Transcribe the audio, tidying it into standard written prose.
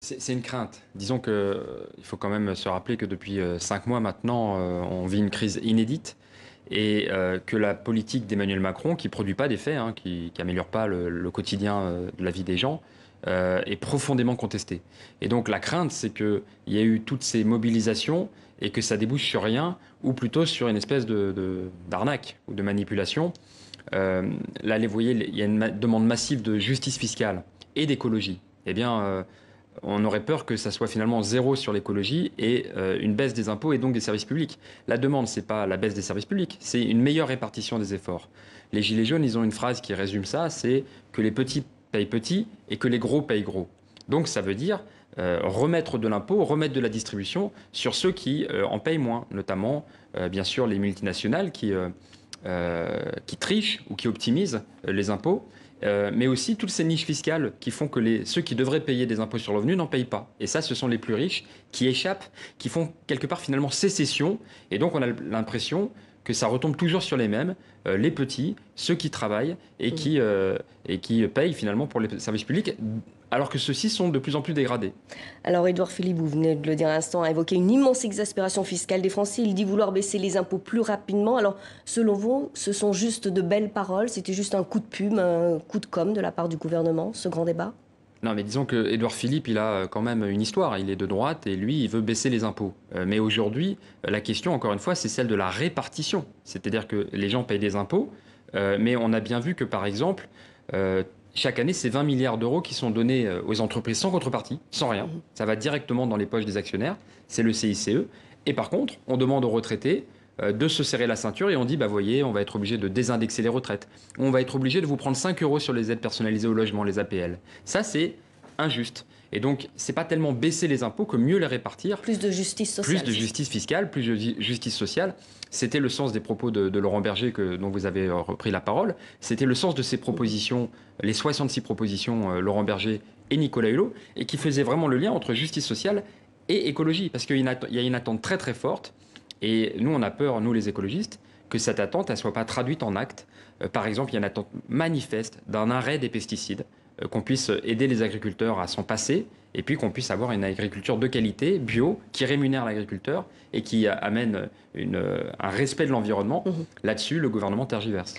C'est une crainte. Disons qu'il faut quand même se rappeler que depuis 5 mois maintenant, on vit une crise inédite et que la politique d'Emmanuel Macron, qui ne produit pas d'effets, hein, qui n'améliore pas le quotidien de la vie des gens, est profondément contestée. Et donc la crainte, c'est qu'il y ait eu toutes ces mobilisations et que ça débouche sur rien, ou plutôt sur une espèce d'arnaque ou de manipulation. Là, vous voyez, il y a une demande massive de justice fiscale et d'écologie. Eh bien, on aurait peur que ça soit finalement zéro sur l'écologie et une baisse des impôts et donc des services publics. La demande, c'est pas la baisse des services publics, c'est une meilleure répartition des efforts. Les Gilets jaunes, ils ont une phrase qui résume ça, c'est que les petits payent petit et que les gros payent gros. Donc ça veut dire remettre de l'impôt, remettre de la distribution sur ceux qui en payent moins, notamment bien sûr les multinationales qui trichent ou qui optimisent les impôts, mais aussi toutes ces niches fiscales qui font que ceux qui devraient payer des impôts sur le revenu n'en payent pas. Et ça, ce sont les plus riches qui échappent, qui font quelque part finalement sécession. Et donc on a l'impression que ça retombe toujours sur les mêmes, les petits, ceux qui travaillent et qui payent finalement pour les services publics, alors que ceux-ci sont de plus en plus dégradés. Alors, Édouard Philippe, vous venez de le dire à l'instant, a évoqué une immense exaspération fiscale des Français. Il dit vouloir baisser les impôts plus rapidement. Alors, selon vous, ce sont juste de belles paroles? C'était juste un coup de pub, un coup de com' de la part du gouvernement, ce grand débat? Non, mais disons que Édouard Philippe, il a quand même une histoire. Il est de droite et lui, il veut baisser les impôts. Mais aujourd'hui, la question, encore une fois, c'est celle de la répartition. C'est-à-dire que les gens payent des impôts, mais on a bien vu que, par exemple, chaque année, c'est 20 milliards d'euros qui sont donnés aux entreprises sans contrepartie, sans rien. Ça va directement dans les poches des actionnaires. C'est le CICE. Et par contre, on demande aux retraités de se serrer la ceinture et on dit, bah voyez, on va être obligé de désindexer les retraites. On va être obligé de vous prendre 5 euros sur les aides personnalisées au logement, les APL. Ça, c'est injuste. Et donc, c'est pas tellement baisser les impôts que mieux les répartir. Plus de justice sociale. Plus de justice fiscale, plus de justice sociale. C'était le sens des propos de Laurent Berger dont vous avez repris la parole. C'était le sens de ces propositions, les 66 propositions Laurent Berger et Nicolas Hulot, et qui faisaient vraiment le lien entre justice sociale et écologie. Parce qu'il y a une attente très très forte. Et nous, on a peur, nous les écologistes, que cette attente ne soit pas traduite en actes. Par exemple, il y a une attente manifeste d'un arrêt des pesticides, qu'on puisse aider les agriculteurs à s'en passer, et puis qu'on puisse avoir une agriculture de qualité, bio, qui rémunère l'agriculteur et qui amène un respect de l'environnement. Là-dessus, le gouvernement tergiverse.